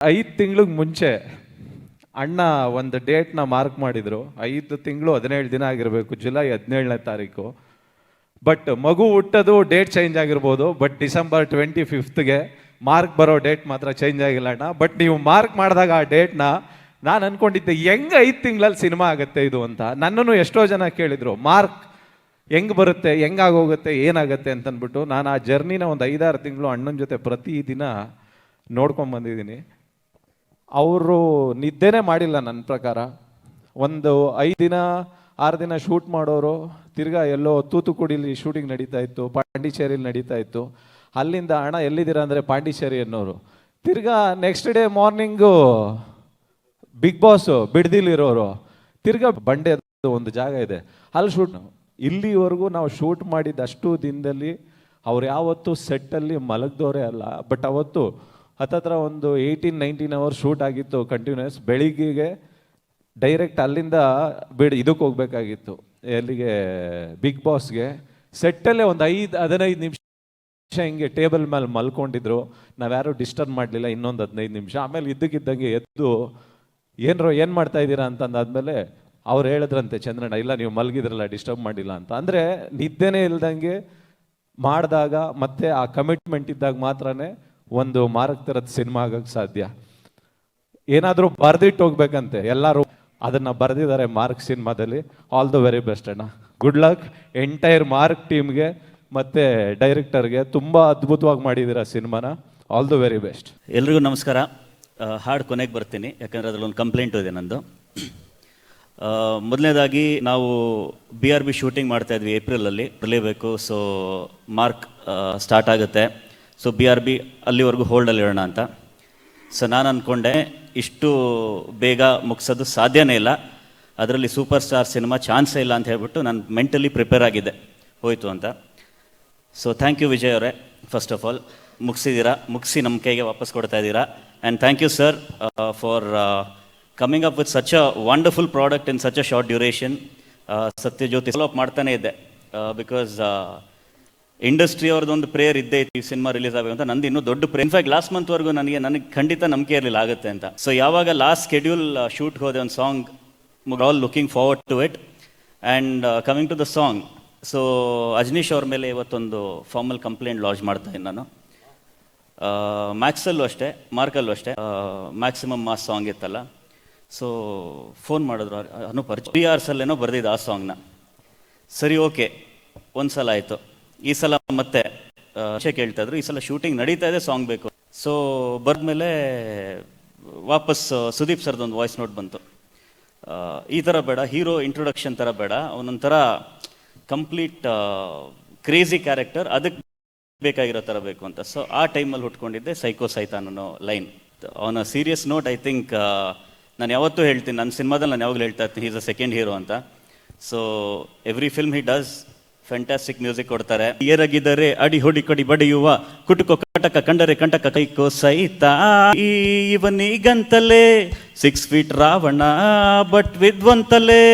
5 ತಿಂಗಳಿಗೆ ಮುಂಚೆ ಅಣ್ಣ ಒಂದು ಡೇಟ್ನ ಮಾರ್ಕ್ ಮಾಡಿದ್ರು. 5 ತಿಂಗಳು 17 ದಿನ ಆಗಿರಬೇಕು, ಜುಲೈ 17ನೇ ತಾರೀಕು. ಬಟ್ ಮಗು ಹುಟ್ಟೋದು ಡೇಟ್ ಚೇಂಜ್ ಆಗಿರ್ಬೋದು, ಬಟ್ ಡಿಸೆಂಬರ್ 25ಗೆ ಮಾರ್ಕ್ ಬರೋ ಡೇಟ್ ಮಾತ್ರ ಚೇಂಜ್ ಆಗಿಲ್ಲ ಅಣ್ಣ. ಬಟ್ ನೀವು ಮಾರ್ಕ್ ಮಾಡಿದಾಗ ಆ ಡೇಟ್ನ ನಾನು ಅಂದ್ಕೊಂಡಿದ್ದೆ ಹೆಂಗೆ 5 ತಿಂಗಳಲ್ಲಿ ಸಿನಿಮಾ ಆಗುತ್ತೆ ಇದು ಅಂತ. ನನ್ನನ್ನು ಎಷ್ಟೋ ಜನ ಕೇಳಿದರು ಮಾರ್ಕ್ ಹೆಂಗೆ ಬರುತ್ತೆ, ಹೆಂಗಾಗೋಗುತ್ತೆ, ಏನಾಗುತ್ತೆ ಅಂತಂದ್ಬಿಟ್ಟು. ನಾನು ಆ ಜರ್ನಿನ ಒಂದು 5-6 ತಿಂಗಳು ಅಣ್ಣನ ಜೊತೆ ಪ್ರತಿದಿನ ನೋಡ್ಕೊಂಬಂದಿದ್ದೀನಿ. ಅವರು ನಿದ್ದೆನೇ ಮಾಡಿಲ್ಲ ನನ್ನ ಪ್ರಕಾರ. ಒಂದು 5-6 ದಿನ ಶೂಟ್ ಮಾಡೋರು, ತಿರ್ಗಾ ಎಲ್ಲೋ ತೂತುಕುಡಿಲಿ ಶೂಟಿಂಗ್ ನಡೀತಾ ಇತ್ತು, ಪಾಂಡಿಚೇರಿಲಿ ನಡೀತಾ ಇತ್ತು. ಅಲ್ಲಿಂದ ಅಣ್ಣ ಎಲ್ಲಿದ್ದೀರಾ ಅಂದರೆ ಪಾಂಡಿಚೇರಿ ಅನ್ನೋರು. ತಿರ್ಗಾ next day morning big boss ಬಿಡ್ದಿಲಿರೋರು, ತಿರ್ಗಾ ಬಂಡೆ ಒಂದು ಜಾಗ ಇದೆ ಅಲ್ಲಿ ಶೂಟ್. ಇಲ್ಲಿವರೆಗೂ ನಾವು ಶೂಟ್ ಮಾಡಿದ್ದಷ್ಟು ದಿನದಲ್ಲಿ ಅವ್ರು ಯಾವತ್ತೂ ಸೆಟ್ಟಲ್ಲಿ ಮಲಗ್ದವರೇ ಅಲ್ಲ. ಬಟ್ ಅವತ್ತು ಹತ್ತತ್ರ ಒಂದು 18-19 ಅವರ್ಸ್ ಶೂಟ್ ಆಗಿತ್ತು ಕಂಟಿನ್ಯೂಸ್. ಬೆಳಿಗ್ಗೆಗೆ ಡೈರೆಕ್ಟ್ ಅಲ್ಲಿಂದ ಇದಕ್ಕೆ ಹೋಗ್ಬೇಕಾಗಿತ್ತು, ಎಲ್ಲಿಗೆ, ಬಿಗ್ ಬಾಸ್ಗೆ. ಸೆಟ್ಟಲ್ಲೇ ಒಂದು 5-15 ನಿಮಿಷ ಹಿಂಗೆ ಟೇಬಲ್ ಮೇಲೆ ಮಲ್ಕೊಂಡಿದ್ರು. ನಾವ್ಯಾರು ಡಿಸ್ಟರ್ಬ್ ಮಾಡಲಿಲ್ಲ. ಇನ್ನೊಂದು 15 ನಿಮಿಷ ಆಮೇಲೆ ಇದ್ದಕ್ಕಿದ್ದಂಗೆ ಎದ್ದು ಏನು ಮಾಡ್ತಾ ಇದ್ದೀರಾ ಅಂತಂದಾದ್ಮೇಲೆ ಅವ್ರು ಹೇಳಿದ್ರಂತೆ, ಚಂದ್ರಣ್ಣ ಇಲ್ಲ ನೀವು ಮಲಗಿದ್ರಲ್ಲ, ಡಿಸ್ಟರ್ಬ್ ಮಾಡಿಲ್ಲ ಅಂತ. ಅಂದರೆ ನಿದ್ದೆನೇ ಇಲ್ದಂಗೆ ಮಾಡಿದಾಗ ಮತ್ತೆ ಆ ಕಮಿಟ್ಮೆಂಟ್ ಇದ್ದಾಗ ಮಾತ್ರನೇ ಒಂದು ಮಾರಕ್ ಥರದ ಸಿನಿಮಾ ಆಗಕ್ಕೆ ಸಾಧ್ಯ. ಏನಾದರೂ ಬರೆದಿಟ್ಟು ಹೋಗ್ಬೇಕಂತೆ ಎಲ್ಲರೂ, ಅದನ್ನು ಬರೆದಿದ್ದಾರೆ ಮಾರ್ಕ್ ಸಿನಿಮಾದಲ್ಲಿ. ಆಲ್ ದ ವೆರಿ ಬೆಸ್ಟ್ ಅಣ್ಣ, ಗುಡ್ ಲಕ್ ಎಂಟೈರ್ ಮಾರ್ಕ್ ಟೀಮ್ಗೆ ಮತ್ತು ಡೈರೆಕ್ಟರ್ಗೆ. ತುಂಬ ಅದ್ಭುತವಾಗಿ ಮಾಡಿದ್ದೀರಾ ಸಿನಿಮಾನ. All the very best. ಎಲ್ರಿಗೂ ನಮಸ್ಕಾರ. ಹಾಡು ಕೊನೆಗೆ ಬರ್ತೀನಿ, ಯಾಕಂದರೆ ಅದರಲ್ಲಿ ಒಂದು ಕಂಪ್ಲೇಂಟು ಇದೆ ನಂದು. ಮೊದಲನೇದಾಗಿ ನಾವು BRB ಶೂಟಿಂಗ್ ಮಾಡ್ತಾ ಇದ್ವಿ ಏಪ್ರಿಲಲ್ಲಿ, ಬರಲೇಬೇಕು. ಸೊ ಮಾರ್ಕ್ ಸ್ಟಾರ್ಟ್ ಆಗುತ್ತೆ. ಸೊ BRB ಅಲ್ಲಿವರೆಗೂ ಹೋಲ್ಡಲ್ಲಿ ಇರೋಣ ಅಂತ. ಸೊ ನಾನು ಅಂದ್ಕೊಂಡೆ ಇಷ್ಟು ಬೇಗ ಮುಗಿಸೋದು ಸಾಧ್ಯನೇ ಇಲ್ಲ, ಅದರಲ್ಲಿ ಸೂಪರ್ ಸ್ಟಾರ್ ಸಿನಿಮಾ ಚಾನ್ಸೇ ಇಲ್ಲ ಅಂತ ಹೇಳ್ಬಿಟ್ಟು ನಾನು ಮೆಂಟಲಿ ಪ್ರಿಪೇರ್ ಆಗಿದ್ದೆ, ಹೋಯಿತು ಅಂತ. ಸೊ ಥ್ಯಾಂಕ್ ಯು ವಿಜಯ್ ಅವರೇ, ಫಸ್ಟ್ ಆಫ್ ಆಲ್ ಮುಗಿಸಿದ್ದೀರಾ, ಮುಗಿಸಿ ನಮ್ಮ ಕೈಗೆ ವಾಪಸ್ ಕೊಡ್ತಾ ಇದ್ದೀರಾ. And thank you sir for coming up with such a wonderful product in such a short duration. Satyajyoti follow up ಮಾಡ್ತಾನೆ ಇದ್ದೆ, ಬಿಕಾಸ್ ಇಂಡಸ್ಟ್ರಿ ಅವ್ರದ್ದೊಂದು ಪ್ರೇಯರ್ ಇದ್ದೇ ಇತ್ತು ಈ ಸಿನಿಮಾ ರಿಲೀಸ್ ಆಗಬೇಕು ಅಂತ. ನಂದು ಇನ್ನೂ ದೊಡ್ಡ ಪ್ರೇಯರ್. ಇನ್ಫ್ಯಾಕ್ಟ್ ಲಾಸ್ಟ್ ಮಂತ್ವರೆಗೂ ನನಗೆ ಖಂಡಿತ ನಂಬಿಕೆ ಇರಲಿಲ್ಲ ಆಗುತ್ತೆ ಅಂತ. ಸೊ ಯಾವಾಗ ಲಾಸ್ಟ್ ಸ್ಕೆಡ್ಯೂಲ್ ಶೂಟ್ಗೆ ಹೋದೆ, ಒಂದು song, all looking forward to it. And coming to the song, so Ajaneesh ಅವ್ರ ಮೇಲೆ ಇವತ್ತೊಂದು ಫಾರ್ಮಲ್ ಕಂಪ್ಲೇಂಟ್ ಲಾಂಚ್ ಮಾಡ್ತಾ ಇದ್ದೀನಿ ನಾನು. ಮ್ಯಾಕ್ಸಲ್ಲೂ ಅಷ್ಟೇ, ಮಾರ್ಕಲ್ಲೂ ಅಷ್ಟೇ, ಮ್ಯಾಕ್ಸಿಮಮ್ ಮಾಸ್ ಸಾಂಗ್ ಇತ್ತಲ್ಲ. ಸೊ ಫೋನ್ ಮಾಡಿದ್ರು, ಪರಿಚಯ PRಸಲ್ಲೇನೋ ಬರೆದಿದ್ದು ಆ ಸಾಂಗ್ನ. ಸರಿ, ಓಕೆ, ಒಂದು ಸಲ ಆಯಿತು. ಈ ಸಲ ಮತ್ತೆ ಕೇಳ್ತಾ ಇದ್ರು, ಈ ಸಲ ಶೂಟಿಂಗ್ ನಡೀತಾ ಇದೆ, ಸಾಂಗ್ ಬೇಕು. ಸೊ ಬರೆದ್ಮೇಲೆ ವಾಪಸ್ ಸುದೀಪ್ ಸರ್ದೊಂದು ವಾಯ್ಸ್ ನೋಟ್ ಬಂತು, ಈ ಥರ ಬೇಡ, ಹೀರೋ ಇಂಟ್ರೊಡಕ್ಷನ್ ಥರ ಬೇಡ, ಅವನೊಂಥರ ಕಂಪ್ಲೀಟ್ ಕ್ರೇಜಿ ಕ್ಯಾರೆಕ್ಟರ್, ಅದಕ್ಕೆ ಬೇಕಾಗಿರೋ ಥರ ಬೇಕು ಅಂತ. ಸೊ ಆ ಟೈಮಲ್ಲಿ ಹುಟ್ಕೊಂಡಿದ್ದೆ ಸೈಕೋ ಸೈತಾನ್ ಅನ್ನೋ line. On a serious note, I think ನಾನು ಯಾವತ್ತೂ ಹೇಳ್ತೀನಿ, ನನ್ನ ಸಿನಿಮಾದಲ್ಲಿ ನಾನು ಯಾವಾಗಲೂ ಹೇಳ್ತಾ ಇರ್ತೀನಿ, ಈಸ್ ಅ ಸೆಕೆಂಡ್ ಹೀರೋ ಅಂತ. So every film he does fantastic music ಕೊಡ್ತಾರೆ. ಏರಾಗಿದ್ದಾರೆ ಅಡಿ ಹೊಡಿ ಕಡಿ ಬಡಿಯುವ, ಕುಟುಕೋ ಕಟಕ ಕಂಡರೆ ಕಂಟಕ ಕೈಕೋ ಸೈತ, ಇವನಿಗಂತಲೇ 6 ಫೀಟ್ ರಾವಣ ಬಟ್ ವಿದ್ವಂತಲೇ.